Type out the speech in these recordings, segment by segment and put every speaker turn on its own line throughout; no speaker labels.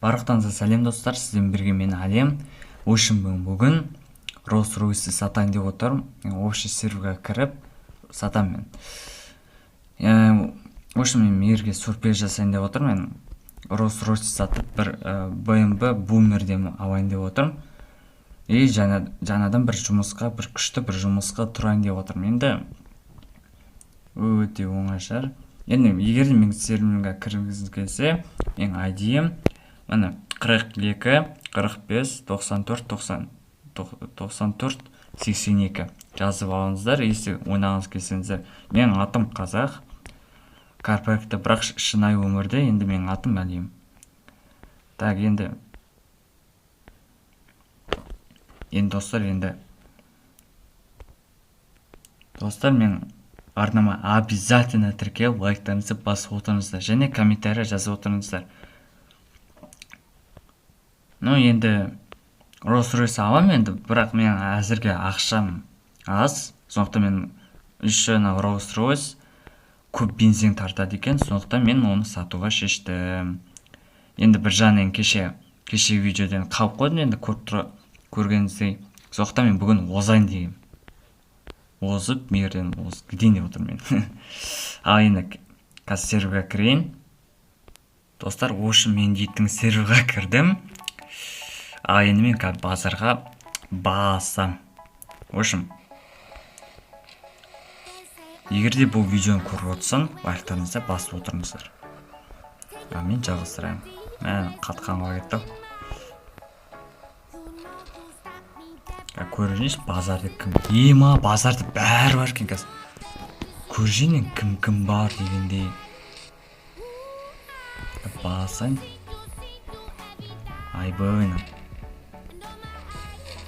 Барлықтарыңызға сәлем достар, сізден бірге мен Әлем. Бүгін Rolls-Royce сатайын деп отырмын. Общий серверге кіріп сатамын мен. Мен мерге сюрприз жасайын деп отырмын. Мен Rolls-Royce сатып бір BMW бумерден алайын деп отырмын. Жаңадан бір күшті бір жұмысқа тұрайын деп отырмын. Енді өте оңай шығар. Енді егер де мен серверге кіргіңіз келсе, мен ID-ім міне 42 45 94 94 82 жазып алыңыздар. Если ойнағыңыз келсеңіздер, менің атым Қазақ, корпоративте, бірақ шынайы өмірде енді менің атым Әлем. Так, енді достар, мен арнама обязательно тіркеліп, лайктарыңызды басып отырыңыздар және комментарий жазып отырыңыздар. Енді Rolls-Royce аламын енді, бірақ мен әзірге ақшам аз. Сондықтан мен Rolls-Royce көп бензин тартады екен, сондықтан мен оны сатуға шештім. Енді бір жағынан кеше видеоден қалып қойдым, енді көргеніңіздей. Сондықтан мен бүгін озайын деймін. Озып, мерден кетейін деп отырмын мен. Ал енді қазір серверге кірейін. Достар, мен дейтін серверге кірдім. Ал енді мен базарға басам. Егер де бұл видеоны көріп отырсаң, лайктарыңызды басып отырыңыздар. Мен жалғастырайын. Мен қатқанға кетті. Көрінеш, базарды кім? Базарды бәрі бар екен қазір. Көрінен кім бар дегендей. Басайын. Айбойна.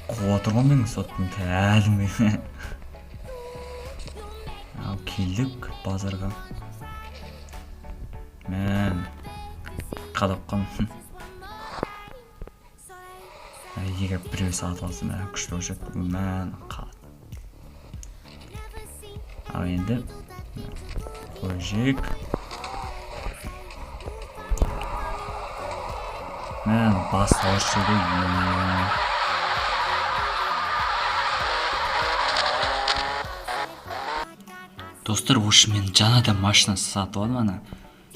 Қуа тұрған мен соттың тәлімі. Ал келдік базарға. Мен қадапқан. Егер біреу сатып алса, мен күшті өшет. Мен қад. Ал енді қойжек. Мен бастаушы деймін. Достар, мен жаңадан машина сатып алдым.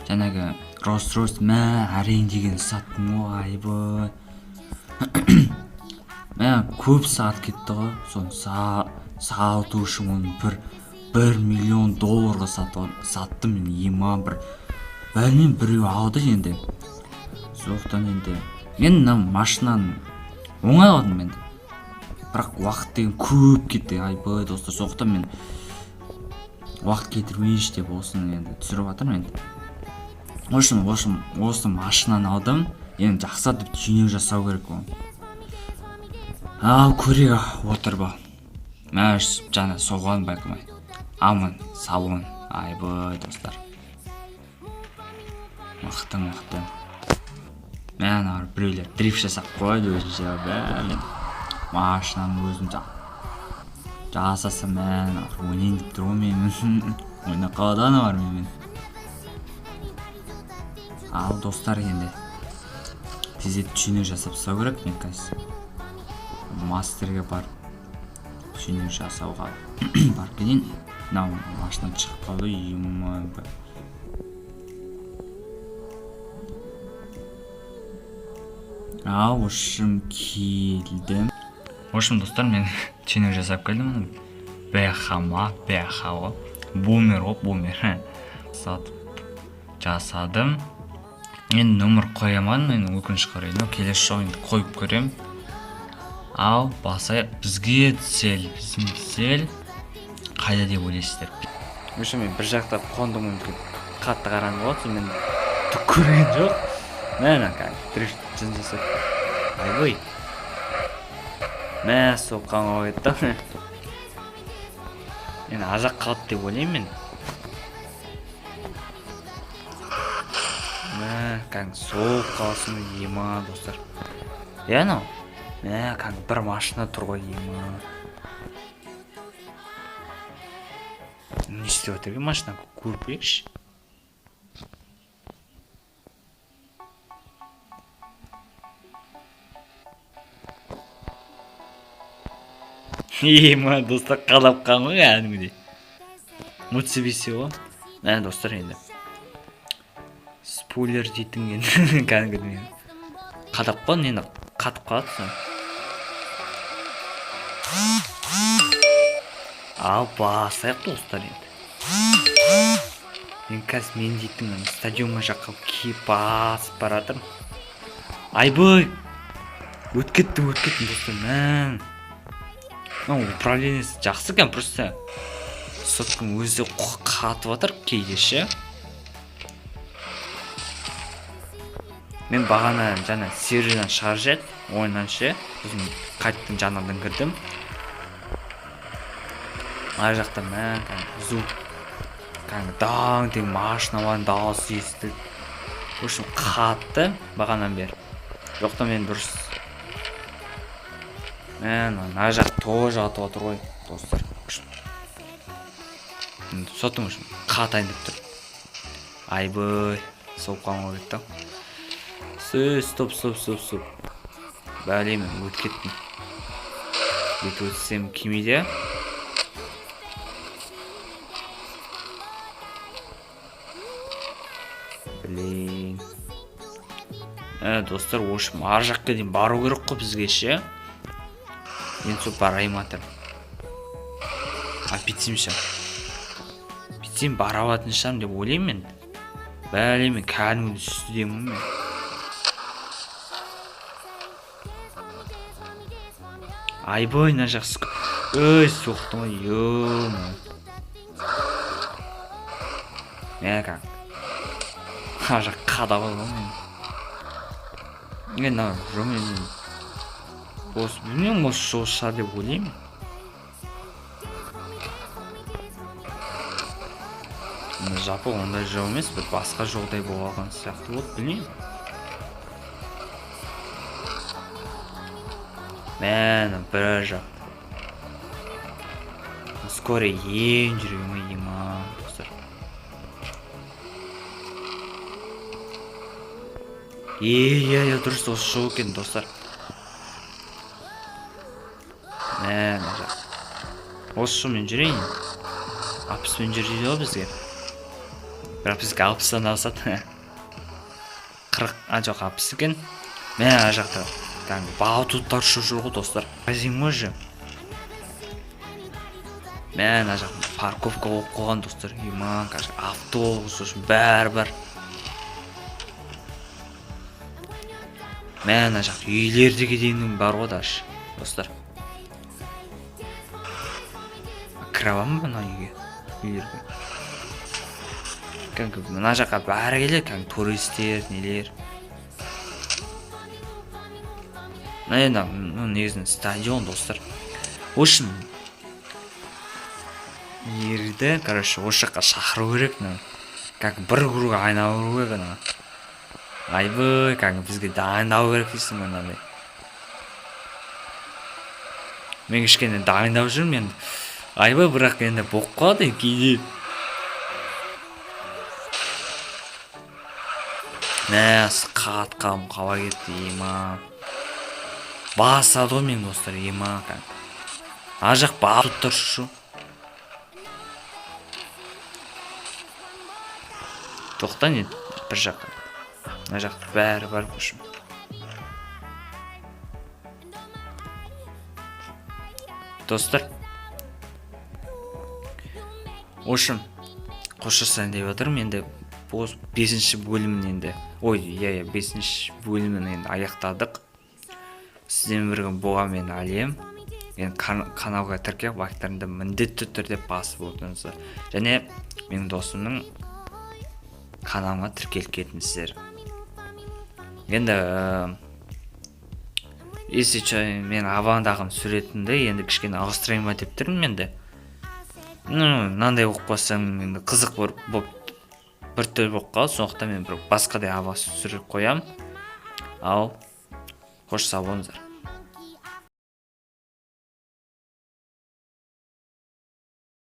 Жаңағы Rolls-Royce әрең деген саттым. Айбой. Мен көп сағат кетті ғой. Соны сату үшін оны $1 миллион саттым мен. Бәрімен біреу алды енді. Соқтан енді мен машинаны оңай алдым енді. Бірақ уақыт деген көп кетті. Айбой достар, соқтан мен уақыт кетірмейші деп осыны енді түсіріп жатырмын енді. Осы машинаны алдым. Енді жақсартып түйне жасау керек оны. Ал көрек отыр ба. Мен жаңа соғуын байқамай. Амын, салуын. Айбой достар. Мықты. Мен біреулер дрифт жасап қойды өзінше. Бәлем. Машинаны өзім жасаса мен ойнайын деп тұр мен. Ойна қаладаны бар мен. Ал достар, енді тезет түйне жасап сау керек мен қазір. Мастерге бар түйне жасауға бар келейін. Машина шығып қалды. Ал келді. Достар, мен түйне жасап келдім. Бәхава. Бумер. Сатып жасадым. Мен нөмір қояман, мен өкінішке қарай. Келесі жолы енді қойып көрем. Ал басайық. Бізге цел қайда деп ойлайсыздар? Мен бір жақта қондым, қатты қараңғы болды. Мен түк көрген жоқ. Мен дрифт жасап. Айбой. Мен соққанға кетті. Мен ажақ қалды деп ойлаймын мен. Соғып қалсын ема достар. Бір машина тұр ғой ема. Не істеп отыр машина көріп келейікші. Ма достар қалап қалған ғой кәдімгідей. Мутсибиси ғой. Достар енді. Спойлер дейтін енді кәдімгідей. Қадап қалған енді қатып қалады. Ал басайық достар енді. Мен қазір мен дейтін стадионға жаққа киіп басып баратырмын. Айбой! Өт кеттім достар, мән. Управлениесі жақсы екен, просто соткың өзі қатып атыр кейде ше. Мен бағана жаңа серверден шығарып жет, ойыннан ше. Сосын қайттым жаңадан кірдім. Ар жақта мән, звук. Даң деген машина бар, дауысы естілді. В общем, қатты бағанан бері. Жоқта мен дұрыс. Мән, ар жақ тоже атып отыр ғой, достар. Сотың үшін қатайын деп тұр. Айбой, соғып қалмау керек та. Стоп. Бәле, мен өтіп кеттім. Бет өтсем кемейде. Блин. Достар, ошым ар жаққа дейін бару керек қой бізге ше. Мен сол барайым атыр. Бүйтсем ше. Бүйтсем бара алатын шығармын деп ойлаймын мен. Бәле, мен кәдімгі үстідемін мен. Айбой, мына жақсы. Өй, соқтым ғой, ё-мо. Мәкәң. Ар жақ қадап алған мен. Мен жомен осы білмеймін, осы жол шығар деп ойлаймын. Жапы ондай жол емес, бір басқа жолдай болған сияқты болды, білмеймін. Мән, бір жақ. Скоро ең жүрегіме ема, достар. Дұрыс осы жол екен, достар. Мән, жақ. Осы жолмен жүрейін. 60-мен жүрейді ғой бізге. Бірақ бізге 60-дан алсады. 40, жоқ 60 екен. Мән, ар жақта. Баутуттар жүр ғой, достар. Азимы же. Мән, ар жақта парковка болып қойған, достар. Иман, автобус үшін бәрі. Мән, ар жақта үйлердегі дейінің бар ғой даш, достар. Кіравам ба үйге? Үйлерге. Мына жаққа бәрі келеді, туристер, нелер. Енді, негізін стадион, достар. Ошын ерді, осы жаққа шақыру керек. Бір круг айналу керек. Айбой, бізге дайындау керек дейсің мен. Мен кішкене дайындау жүрмін енді. Айбой, бірақ енді боқ қалады кейде. Мәс, қатқам қала кетті, ема. Басады ғой мен, достар, ема. Ар жақ барып тұр шу. Тоқтан еді, бір жаққа. Ар жақта бәрі бар көшім. Достар, ошым қоштасайын деп отырмын енді. 5-ші бөлімін енді. 5-ші бөлімін енді аяқтадық. Сізден бірге болған мен әлем. Енді каналға тіркеп, лайктарыңды міндетті түрде басып отырыңыздар. Және менің досымның каналыма тіркеліп кетіңіздер. Енді мен авандағым суретімді енді кішкене ауыстырайын ба деп тұрмын енді. Мынандай оқып қойсам енді қызық болып бір түр болып қалды. Сондықтан мен бір басқадай ава сурет қоямын. Ал қош сау болыңыздар.